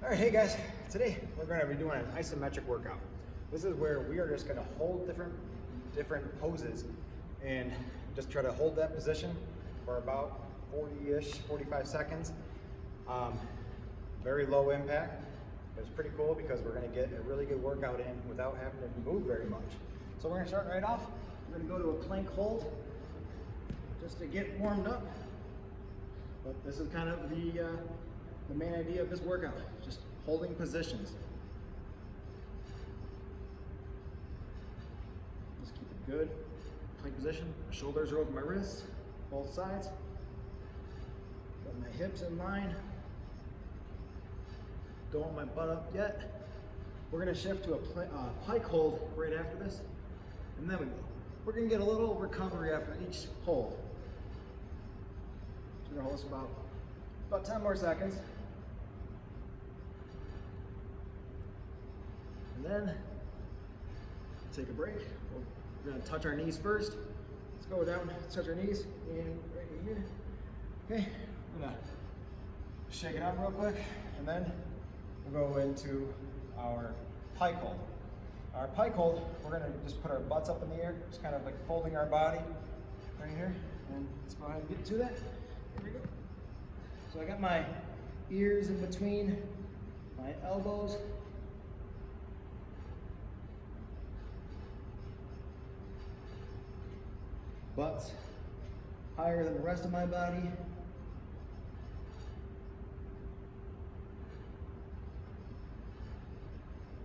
All right, hey guys, today we're going to be doing an isometric workout. This is where we are just going to hold different poses and just try to hold that position for about 40-ish, 45 seconds. Very low impact. It's pretty cool because we're going to get a really good workout in without having to move very much. So we're going to start right off. We're going to go to a plank hold just to get warmed up. But this is kind of the main idea of this workout, just holding positions. Just keep it good. Plank position. My shoulders are over my wrists, both sides. Got my hips in line. Don't want my butt up yet. We're going to shift to a pike hold right after this, and then we're going to get a little recovery after each hold. So we're going to hold this about 10 more seconds. And then take a break. We're going to touch our knees first. Let's go down, touch our knees, and right here. Okay, I'm going to shake it up real quick, and then we'll go into our pike hold. Our pike hold, we're going to just put our butts up in the air, just kind of like folding our body right here. And let's go ahead and get to that. Here we go. So I got my ears in between my elbows. Butts higher than the rest of my body.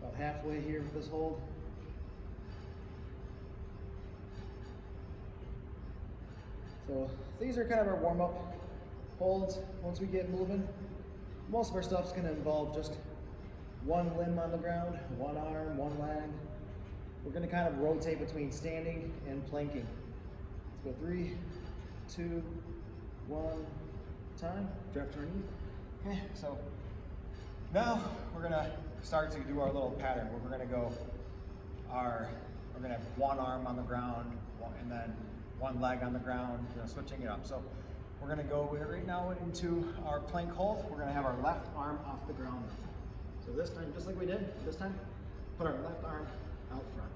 About halfway here with this hold. So these are kind of our warm-up holds. Once we get moving, most of our stuff is going to involve just one limb on the ground, one arm, one leg. We're going to kind of rotate between standing and planking. Let's go 3, 2, 1, time. Drop to our knee. Okay, so now we're going to start to do our little pattern where we're going to go we're going to have one arm on the ground and then one leg on the ground, switching it up. So we're going to go right now into our plank hold. We're going to have our left arm off the ground. So this time, just like we did this time, put our left arm out front.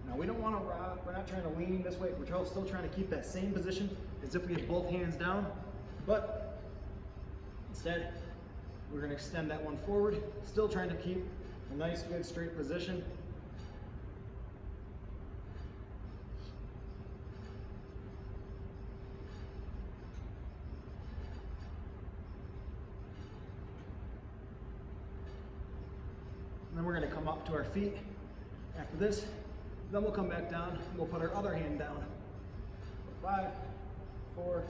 Now we don't want to rock, we're not trying to lean this way, we're still trying to keep that same position as if we had both hands down, but instead we're going to extend that one forward, still trying to keep a nice good straight position. And then we're going to come up to our feet after this. Then we'll come back down and we'll put our other hand down. 5, 4,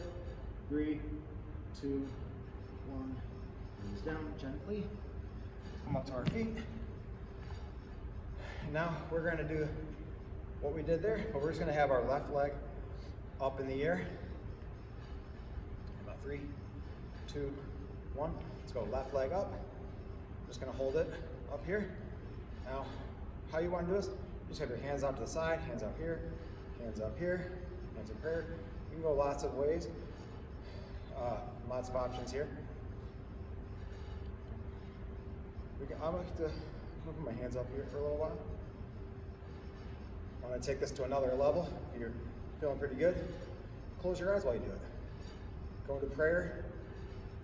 3, 2, 1. Knees down gently. Come up to our feet. And now we're going to do what we did there, but we're just going to have our left leg up in the air. About 3, 2, 1. Let's go left leg up. Just going to hold it up here. Now, how you want to do this? Just have your hands out to the side, hands up here, hands up here, hands up here. You can go lots of ways, lots of options here. I'm going to put my hands up here for a little while. I want to take this to another level. If you're feeling pretty good, close your eyes while you do it. Go into prayer,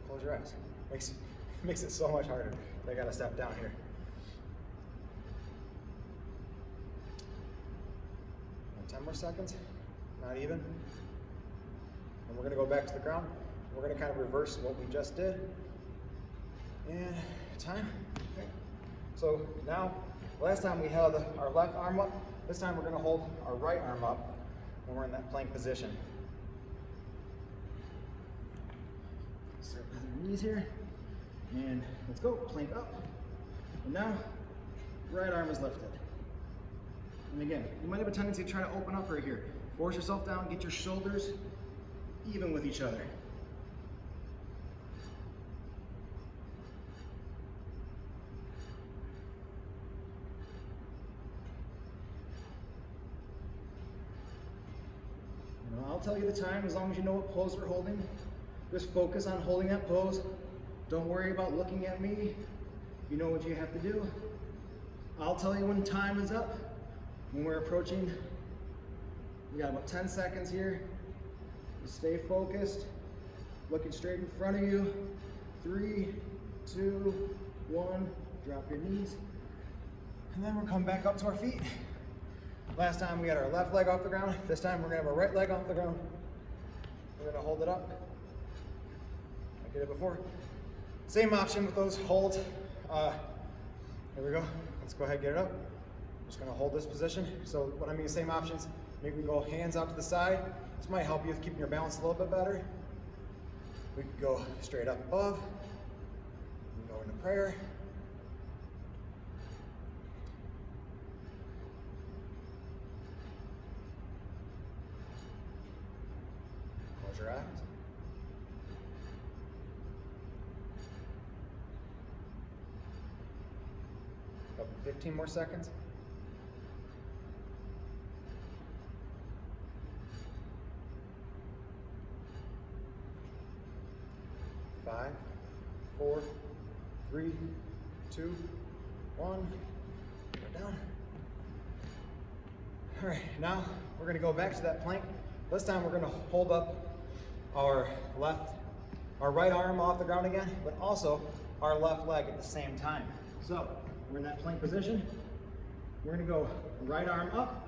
close your eyes. Makes it so much harder. I got to step down here. 10 more seconds, not even. And we're going to go back to the ground. We're going to kind of reverse what we just did. And time. Okay. So now, last time we held our left arm up. This time we're going to hold our right arm up when we're in that plank position. Start with our knees here. And let's go, plank up. And now, right arm is lifted. And again, you might have a tendency to try to open up right here. Force yourself down, get your shoulders even with each other. I'll tell you the time as long as you know what pose we're holding. Just focus on holding that pose Don't worry about looking at me. You know what you have to do. I'll tell you when time is up. When we're approaching, we got about 10 seconds here. Just stay focused, looking straight in front of you. 3, 2, 1, drop your knees. And then we're coming back up to our feet. Last time we had our left leg off the ground. This time we're gonna have our right leg off the ground. We're gonna hold it up, like I did before. Same option with those holds. Here we go. Let's go ahead and get it up. I'm just gonna hold this position. So what I mean, same options. Maybe we go hands out to the side. This might help you with keeping your balance a little bit better. We could go straight up above. We can go into prayer. Close your eyes. Up to 15 more seconds. 5, 4, 3, 2, 1. Go down. All right, now we're gonna go back to that plank. This time we're gonna hold up our right arm off the ground again, but also our left leg at the same time. So we're in that plank position. We're gonna go right arm up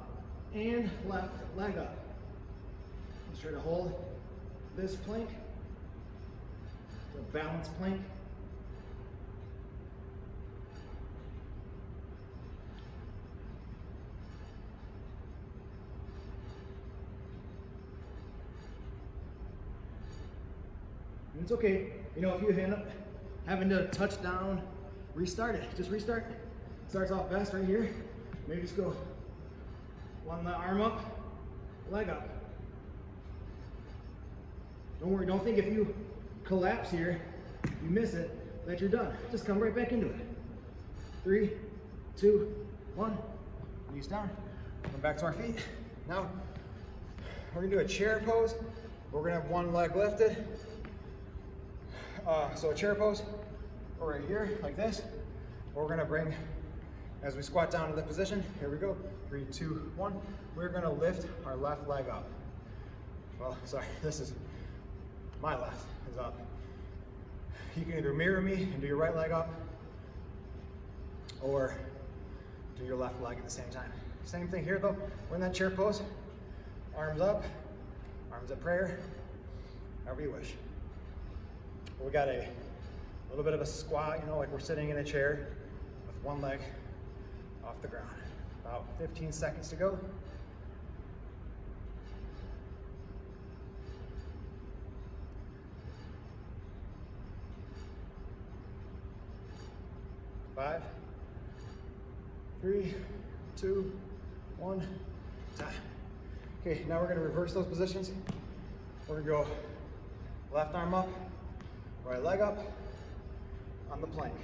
and left leg up. Let's try to hold this plank. It's a balanced plank. And it's okay, you know, if you end up having to touch down, restart it. Just restart. It starts off best right here. Maybe just go one arm up, leg up. Don't worry, don't think if you collapse here, you miss it, that you're done. Just come right back into it. 3, 2, 1. Knees down. Come back to our feet. Now, we're gonna do a chair pose. We're gonna have one leg lifted. So a chair pose, or right here, like this. We're gonna bring, as we squat down to the position, here we go. 3, 2, 1. We're gonna lift our left leg up. Well, sorry, this is my left is up. You can either mirror me and do your right leg up, or do your left leg at the same time. Same thing here though. We're in that chair pose. Arms up, arms at prayer, however you wish. We got a little bit of a squat, you know, like we're sitting in a chair with one leg off the ground. About 15 seconds to go. 5, 3, 2, 1, time. Okay, now we're gonna reverse those positions. We're gonna go left arm up, right leg up on the plank.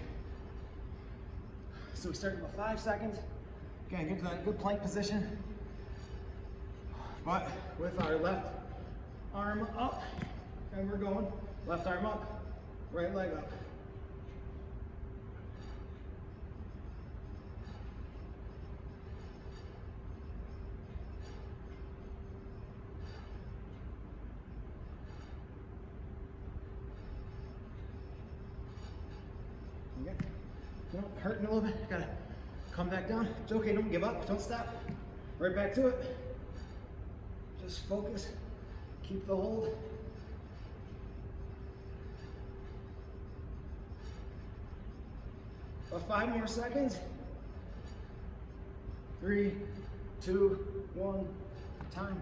So we start in about 5 seconds. Again, get to that good plank position. But with our left arm up, and we're going left arm up, right leg up. Okay. You know, hurting a little bit, gotta come back down. It's okay, don't give up, don't stop. Right back to it. Just focus, keep the hold. About 5 more seconds. 3, 2, 1, time.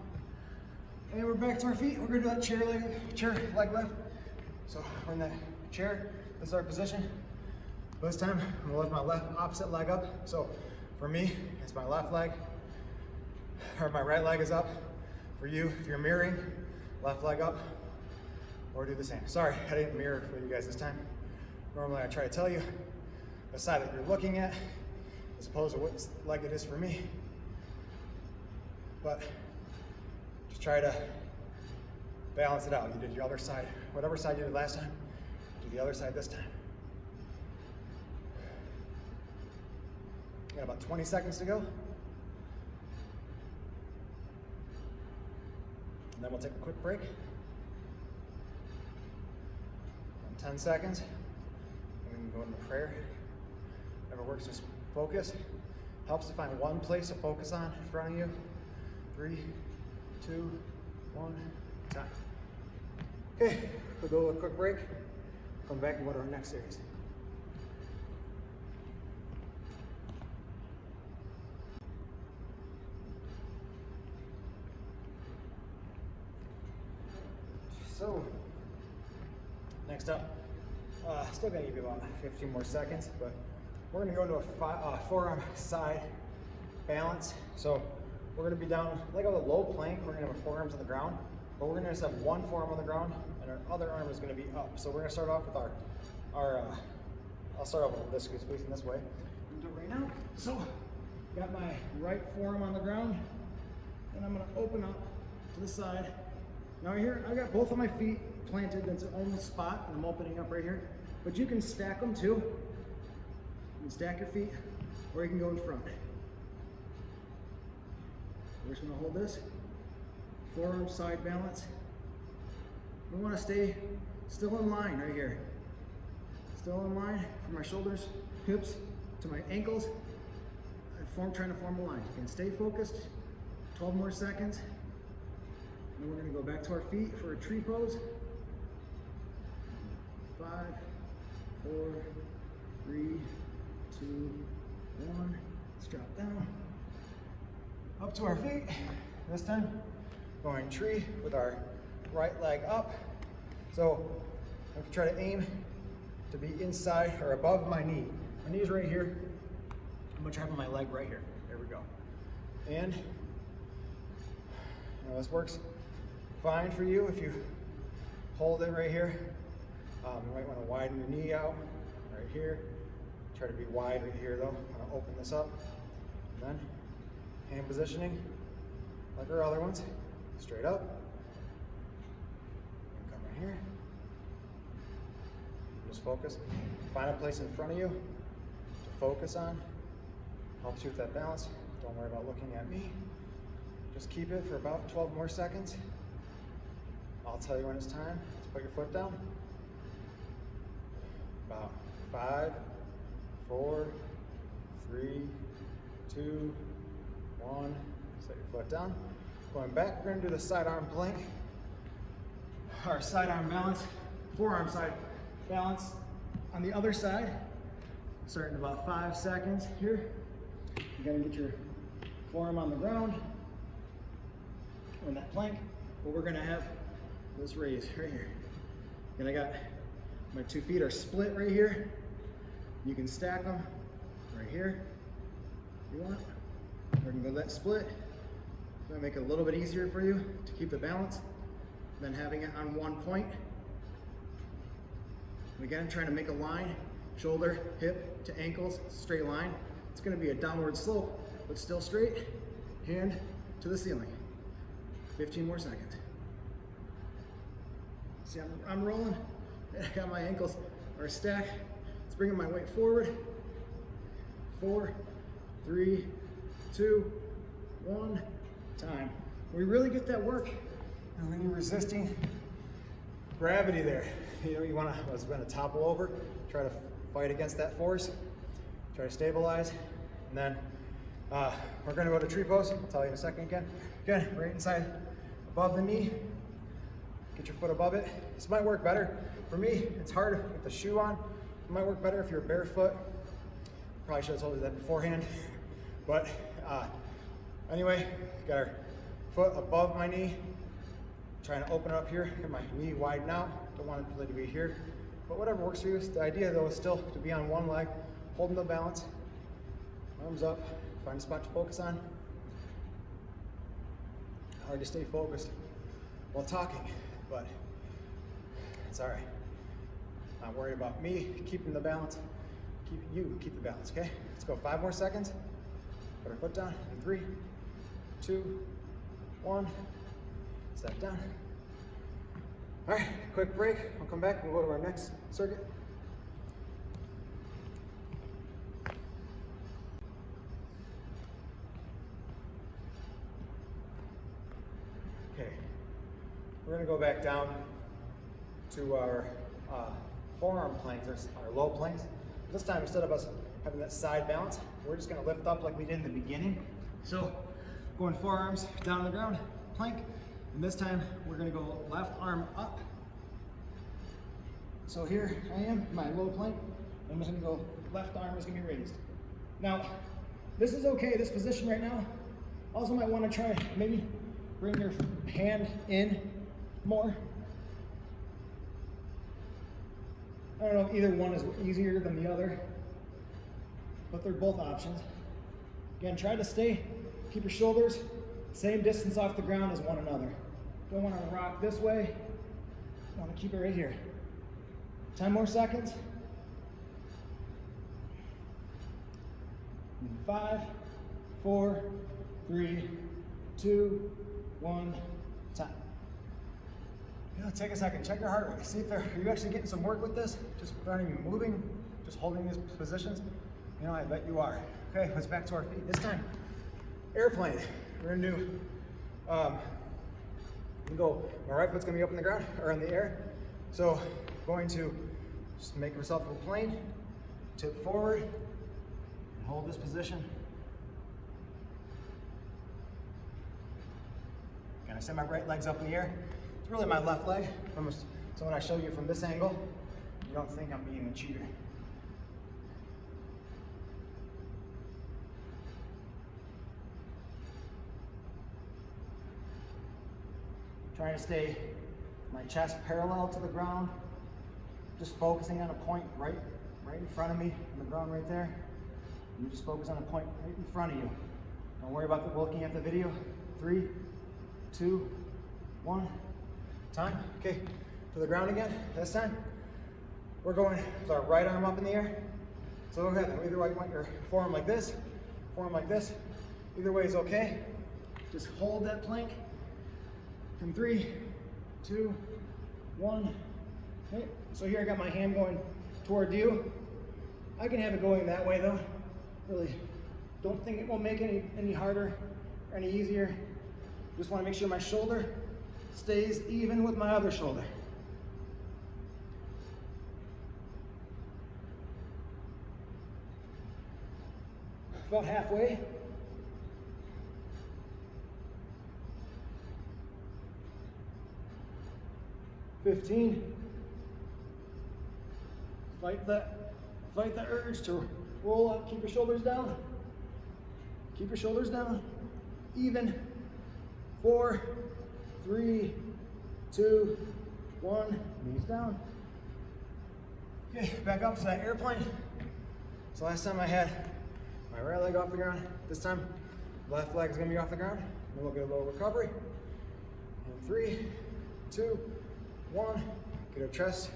And we're back to our feet. We're gonna do that chair leg lift. So we're in that chair, this is our position. This time, I'm gonna lift my left opposite leg up. So for me, it's my left leg, or my right leg is up. For you, if you're mirroring, left leg up, or do the same. Sorry, I didn't mirror for you guys this time. Normally I try to tell you the side that you're looking at, as opposed to what leg it is for me. But just try to balance it out. You did your other side, whatever side you did last time, Do the other side this time. Got about 20 seconds to go. And then we'll take a quick break. 10 seconds. And we can go into prayer. Whatever works, just focus. Helps to find one place to focus on in front of you. 3, 2, 1, time. Okay, we'll go a quick break. Come back and go to our next series. So, next up, still gonna give you about 15 more seconds, but we're gonna go into a forearm side balance. So we're gonna be down, like on the low plank, we're gonna have our forearms on the ground, but we're gonna just have one forearm on the ground and our other arm is gonna be up. So we're gonna start off with I'll start off with this, because facing this way. I'm gonna do it right now. So, got my right forearm on the ground, and I'm gonna open up to the side. Now here, I got both of my feet planted in its own spot, and I'm opening up right here. But you can stack them too. You can stack your feet, or you can go in front. We're just gonna hold this. Forearm side balance. We wanna stay still in line right here. Still in line from my shoulders, hips, to my ankles. Trying to form a line. You can stay focused. 12 more seconds. And we're gonna go back to our feet for a tree pose. 5, 4, 3, 2, 1. Let's drop down. Up to our feet. This time, going tree with our right leg up. So I'm gonna try to aim to be inside or above my knee. My knee's right here. I'm gonna try to have my leg right here. There we go. And now this works fine for you if you hold it right here. You might want to widen your knee out right here. Try to be wide right here though. I'm gonna open this up. And then hand positioning like our other ones. Straight up. And come right here. Just focus. Find a place in front of you to focus on. Helps you with that balance. Don't worry about looking at me. Just keep it for about 12 more seconds. I'll tell you when it's time. Let's put your foot down. About 5, 4, 3, 2, 1. Set your foot down. Going back, we're gonna do the side arm plank. Our side arm balance, forearm side balance on the other side. Starting in about 5 seconds here. You're gonna get your forearm on the ground in that plank, but we're gonna have this raise right here. And I got my 2 feet are split right here. You can stack them right here if you want. Or you can go that split. It's gonna make it a little bit easier for you to keep the balance than having it on one point. And again, trying to make a line, shoulder, hip to ankles, straight line. It's gonna be a downward slope, but still straight, hand to the ceiling. 15 more seconds. See, I'm rolling. I got my ankles are stacked. It's bringing my weight forward. 4, 3, 2, 1, time. We really get that work. And when you're resisting gravity there, you want to topple over, try to fight against that force. Try to stabilize, and then we're going to go to tree pose. I'll tell you in a second again. Again, right inside, above the knee. Get your foot above it. This might work better. For me, it's hard with the shoe on. It might work better if you're barefoot. Probably should have told you that beforehand. But anyway, got our foot above my knee. Trying to open it up here, get my knee widen out. Don't want it really to be here. But whatever works for you. The idea though is still to be on one leg, holding the balance, arms up, find a spot to focus on. Hard to stay focused while talking, but it's all right. Not worried about me keeping the balance, keep the balance, okay? Let's go 5 more seconds. Put our foot down in 3, 2, 1. Step down. All right, quick break. I'll come back and we'll go to our next circuit. Okay, we're gonna go back down to our forearm planks, our low planks. This time, instead of us having that side balance, we're just gonna lift up like we did in the beginning. So, going forearms down on the ground, plank, and this time we're gonna go left arm up. So here I am, my low plank. I'm just gonna go, left arm is gonna be raised. Now, this is okay, this position right now. Also might wanna try, maybe bring your hand in more. I don't know if either one is easier than the other, but they're both options. Again, try to keep your shoulders same distance off the ground as one another. Don't want to rock this way, want to keep it right here. 10 more seconds. 5, 4, 3, 2, 1, time. Take a second, check your heart rate. See if are you actually getting some work with this? Just without even moving, just holding these positions. I bet you are. Okay, let's back to our feet. This time, airplane. We're gonna do, my right foot's gonna be up in the ground, or in the air. So, going to just make yourself a plane, tip forward, and hold this position. Again, I set my right leg's up in the air. It's really my left leg. So when I show you from this angle, you don't think I'm being a cheater. Trying to stay my chest parallel to the ground, just focusing on a point right in front of me, on the ground right there. You just focus on a point right in front of you. Don't worry about looking at the video. 3, 2, 1, time. Okay, to the ground again. This time, we're going with our right arm up in the air. So go ahead, either way you want your forearm like this, forearm like this. Either way is okay. Just hold that plank. In 3, 2, 1. Okay. So here I got my hand going toward you. I can have it going that way though. Really don't think it will make it any harder or any easier. Just want to make sure my shoulder stays even with my other shoulder. About halfway. $15. Fight the urge to roll up. Keep your shoulders down. Keep your shoulders down. Even. 4, 3, 2, 1. Knees down. Okay, back up to that airplane. So last time I had my right leg off the ground. This time, left leg is gonna be off the ground. Then we'll get a little recovery. And 3, 2, 1. Get our chest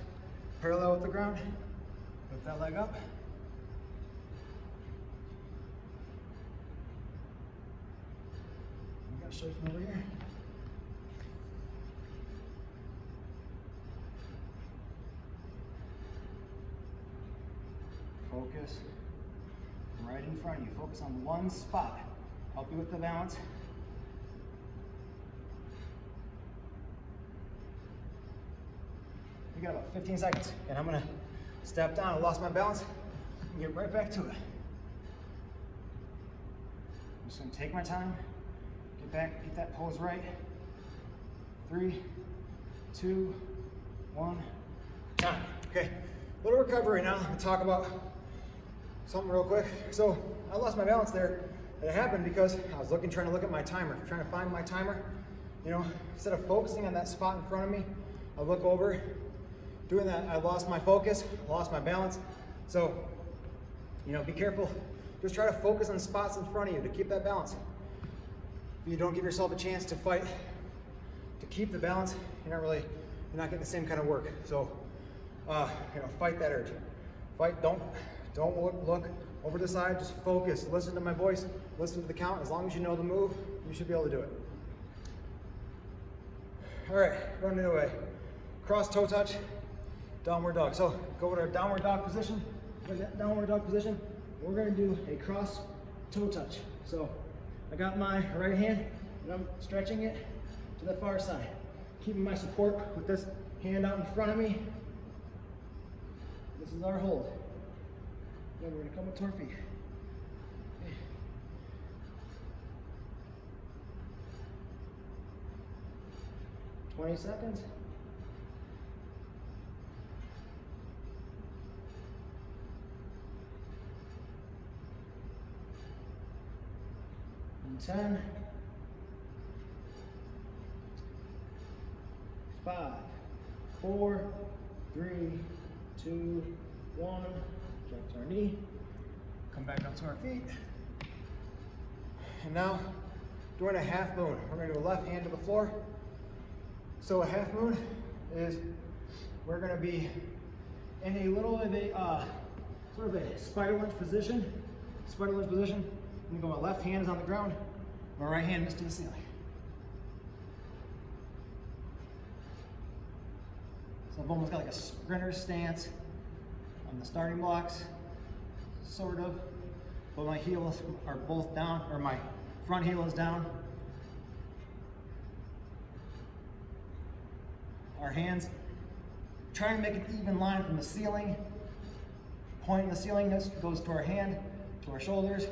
parallel with the ground. Lift that leg up. We got straight from over here. Focus right in front of you. Focus on one spot. Help you with the balance. We got about 15 seconds, and I'm gonna step down. I lost my balance and get right back to it. I'm just gonna take my time, get back, get that pose right. 3, 2, 1, time. Okay, a little recovery now. I'm gonna talk about something real quick. So I lost my balance there. It happened because I was trying to look at my timer, trying to find my timer. Instead of focusing on that spot in front of me, I look over. Doing that, I lost my focus, lost my balance. So, be careful. Just try to focus on spots in front of you to keep that balance. If you don't give yourself a chance to fight, to keep the balance, you're not getting the same kind of work. So, fight that urge. Fight, don't look over the side, just focus. Listen to my voice, listen to the count. As long as you know the move, you should be able to do it. All right, running away. cross toe touch, downward dog. So go with our downward dog position. In that downward dog position, we're gonna do a cross toe touch. So I got my right hand and I'm stretching it to the far side, keeping my support with this hand out in front of me. This is our hold. Then we're gonna come up to our feet. Okay. 20 seconds. And 10. 5, 4, 3, 2, 1. Drop to our knee. Come back up to our feet. And now, doing a half moon. We're going to do a left hand to the floor. So a half moon is we're going to be in a little of a sort of a spider lunge position. Spider lunge position. I'm going to go, my left hand is on the ground. My right hand is to the ceiling. So I've almost got like a sprinter stance on the starting blocks, sort of. But my heels are both down, or my front heel is down. Our hands, trying to make an even line from the ceiling. Pointing the ceiling goes to our hand, to our shoulders,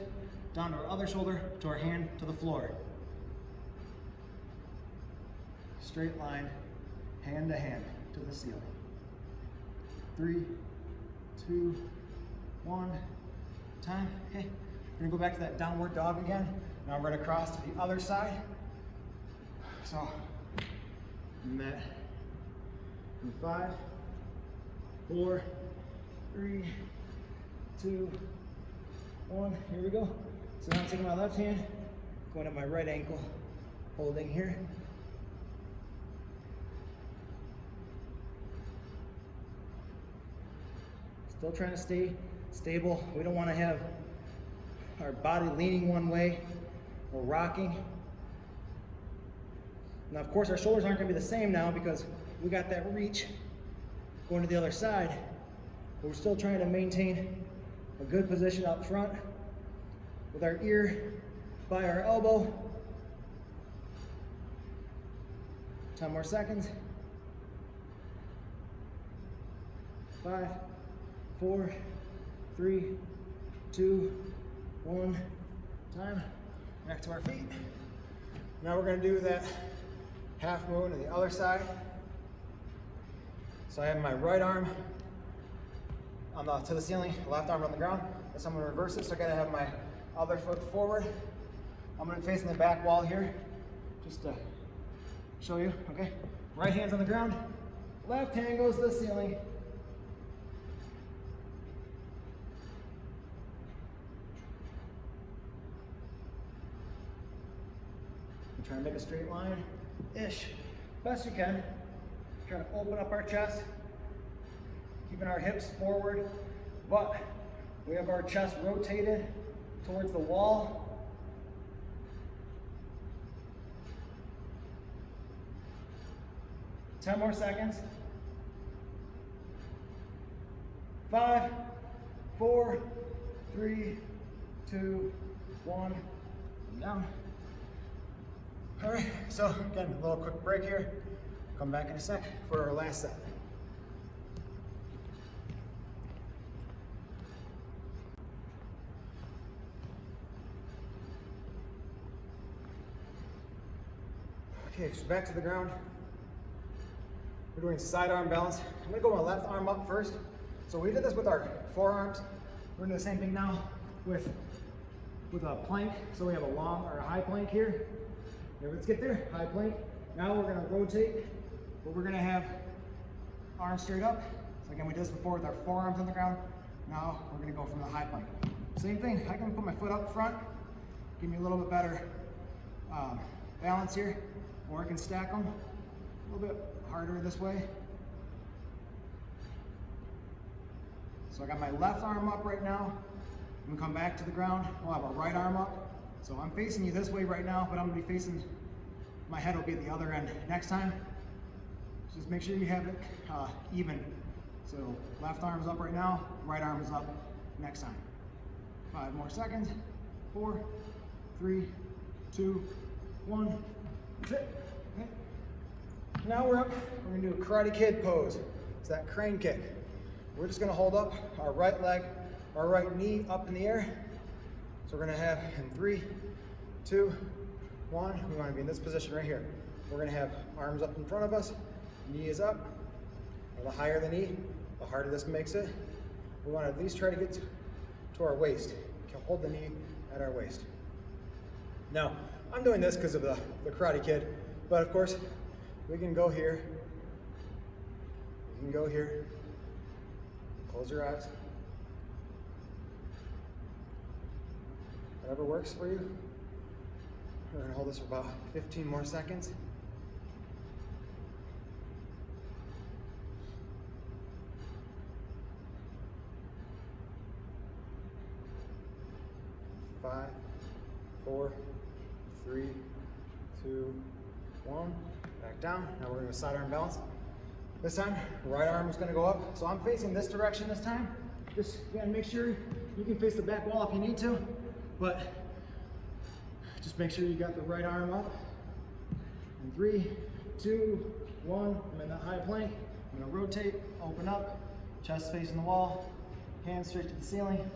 down to our other shoulder, to our hand, to the floor. Straight line, hand to hand, to the ceiling. 3, 2, 1, time. Okay, we're gonna go back to that downward dog again. Now we're gonna cross to the other side. So, that. 5, 4, 3, 2, 1. Here we go. So now I'm taking my left hand, going up my right ankle, holding here. Still trying to stay stable. We don't want to have our body leaning one way or rocking. Now, of course, our shoulders aren't going to be the same now because we got that reach going to the other side. But we're still trying to maintain a good position up front with our ear by our elbow. 10 more seconds. 5, 4, 3, 2, 1. Time. Back to our feet. Now we're going to do that half moon to the other side. So I have my right arm to the ceiling, left arm on the ground. So I'm going to reverse it. So I got to have my other foot forward. I'm going to be facing the back wall here, just to show you. Okay. Right hand's on the ground. Left hand goes to the ceiling. Try to make a straight line-ish, best you can. Try to open up our chest, keeping our hips forward, but we have our chest rotated towards the wall. Ten more seconds. 5, 4, 3, 2, 1, down. All right, so again, a little quick break here. Come back in a sec for our last set. Okay, so back to the ground. We're doing side arm balance. I'm gonna go with my left arm up first. So we did this with our forearms. We're doing the same thing now with a plank. So we have a long or a high plank here. Let's get there, high plank. Now we're gonna rotate, but we're gonna have arms straight up. So again, we did this before with our forearms on the ground. Now we're gonna go from the high plank. Same thing, I can put my foot up front, give me a little bit better balance here, or I can stack them a little bit harder this way. So I got my left arm up right now. I'm gonna come back to the ground. We'll have our right arm up. So I'm facing you this way right now, but I'm gonna be facing, my head will be at the other end next time. Just make sure you have it even. So left arm's up right now, right arm is up next time. 5 more seconds. 4, 3, 2, 1. That's it. Okay. Now we're up. We're gonna do a Karate Kid pose. It's that crane kick. We're just gonna hold up our right leg, our right knee up in the air. So we're gonna have in 3, 2, 1. We wanna be in this position right here. We're gonna have arms up in front of us, knee is up. And the higher the knee, the harder this makes it. We wanna at least try to get to our waist. We can hold the knee at our waist. Now, I'm doing this because of the Karate Kid, but of course, we can go here. You can go here. Close your eyes. Whatever works for you. We're gonna hold this for about 15 more seconds. Five, 4, 3, 2, 1. Back down. Now we're going to side arm balance. This time, right arm is going to go up. So I'm facing this direction this time. Just again, make sure you can face the back wall if you need to, but just make sure you got the right arm up. In 3, 2, 1. I'm in that high plank. I'm going to rotate, open up, chest facing the wall, hands straight to the ceiling.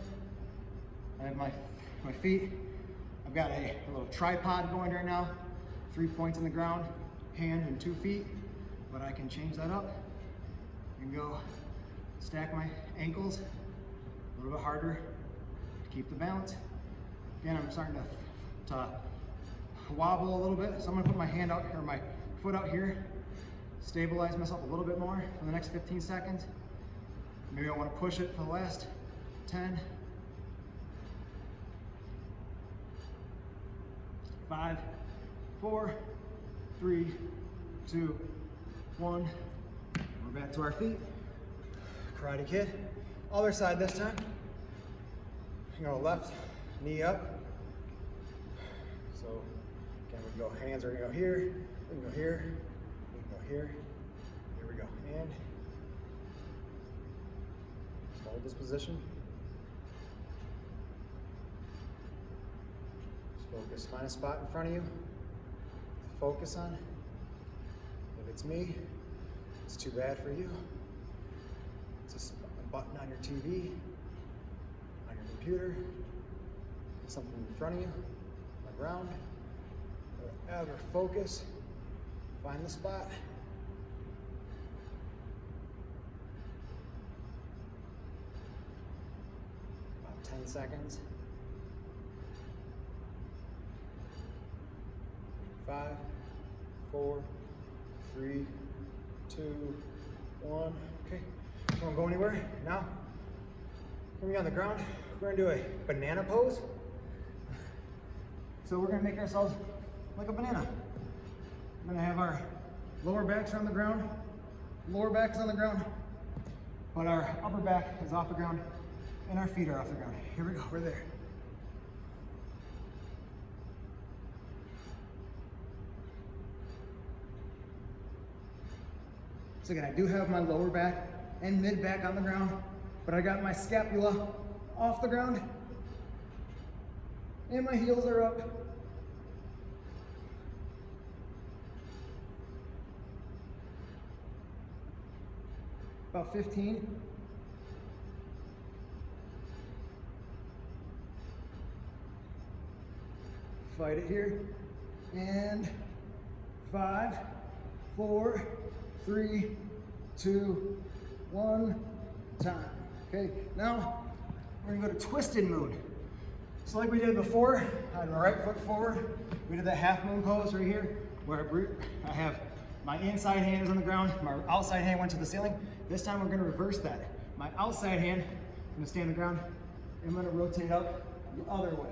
I have my feet. I've got a little tripod going right now. 3 points on the ground, hand and 2 feet, but I can change that up and go stack my ankles a little bit harder to keep the balance. Again, I'm starting to wobble a little bit, so I'm gonna put my hand out or my foot out here, stabilize myself a little bit more for the next 15 seconds. Maybe I want to push it for the last 10. 5, 4, 3, 2, 1. We're back to our feet. Karate Kid. Other side this time. Go left knee up. So again, we can go, hands are gonna go here, we can go here, we can go here. Here we go. And just hold this position. Focus, find a spot in front of you to focus on. If it's me, it's too bad for you. It's a button on your TV, on your computer, something in front of you, on the ground. Wherever, focus, find the spot. About 10 seconds. 5, 4, 3, 2, 1. Okay, don't go anywhere. Now, when we're on the ground, we're gonna do a banana pose. So we're gonna make ourselves like a banana. We're gonna have our lower backs on the ground, lower back is on the ground, but our upper back is off the ground and our feet are off the ground. Here we go, we're there. So again, I do have my lower back and mid back on the ground, but I got my scapula off the ground and my heels are up. About 15. Fight it here. And 5, 4, 3, 2, 1, time. Okay, now we're gonna go to twisted moon. So like we did before, I had my right foot forward. We did that half moon pose right here, where I have my inside hand is on the ground, my outside hand went to the ceiling. This time we're gonna reverse that. My outside hand, I'm gonna stay on the ground, and I'm gonna rotate up the other way.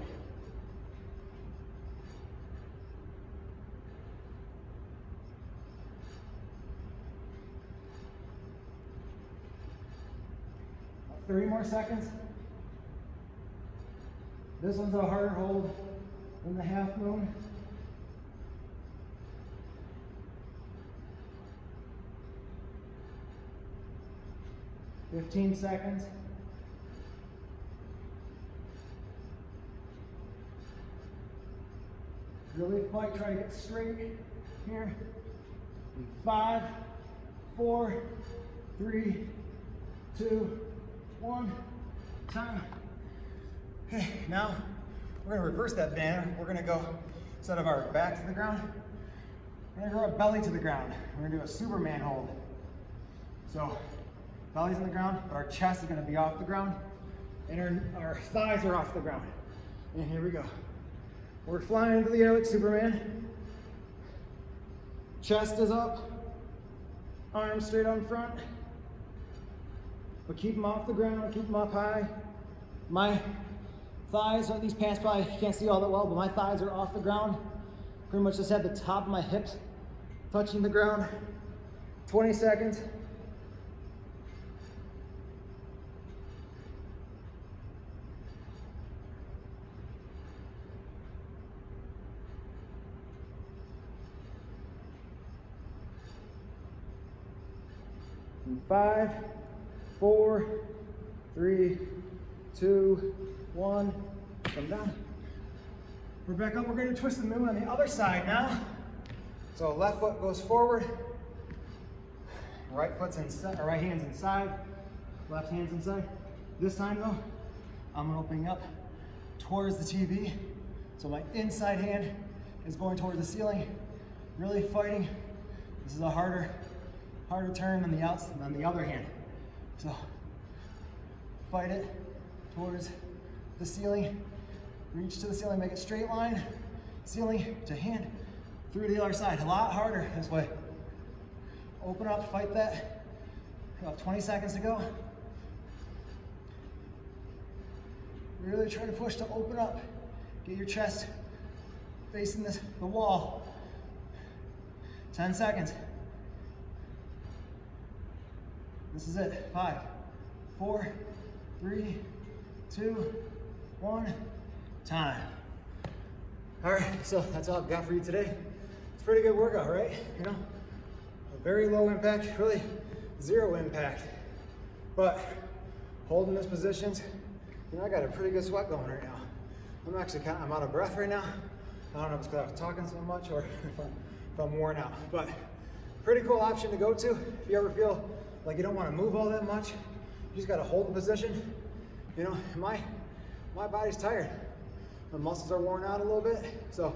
About 30 more seconds. This one's a harder hold than the half moon. 15 seconds. Really fight, try to get straight here. 5, 4, 3, 2, 1, time. Okay, now we're gonna reverse that banner. We're gonna go, instead of our back to the ground, we're gonna go our belly to the ground. We're gonna do a Superman hold. So, belly's on the ground, but our chest is gonna be off the ground, and our thighs are off the ground. And here we go. We're flying into the air like Superman. Chest is up, arms straight on front. But keep them off the ground, keep them up high. My thighs, these pants probably you can't see all that well, but my thighs are off the ground. Pretty much just have the top of my hips touching the ground. 20 seconds. In 5, 4, 3, 2, 1, come down. We're back up. We're going to twist the moon on the other side now. So left foot goes forward, right foot's inside, right hand's inside, left hand's inside. This time though, I'm opening up towards the TV. So my inside hand is going towards the ceiling, really fighting. This is a harder turn than the other hand. So fight it towards the ceiling, reach to the ceiling, make it straight line, ceiling to hand, through to the other side. A lot harder this way. Open up, fight that. About 20 seconds to go. Really try to push to open up. Get your chest facing the wall. 10 seconds. This is it. 5, 4, 3, 2, 1, time. All right, so that's all I've got for you today. It's a pretty good workout, right? You know, a very low impact, really zero impact. But holding these positions, you know, I got a pretty good sweat going right now. I'm out of breath right now. I don't know if it's because I was talking so much or if I'm worn out. But pretty cool option to go to if you ever feel like you don't want to move all that much. You just got to hold the position. You know, my body's tired. My muscles are worn out a little bit. So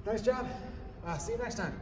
nice job. See you next time.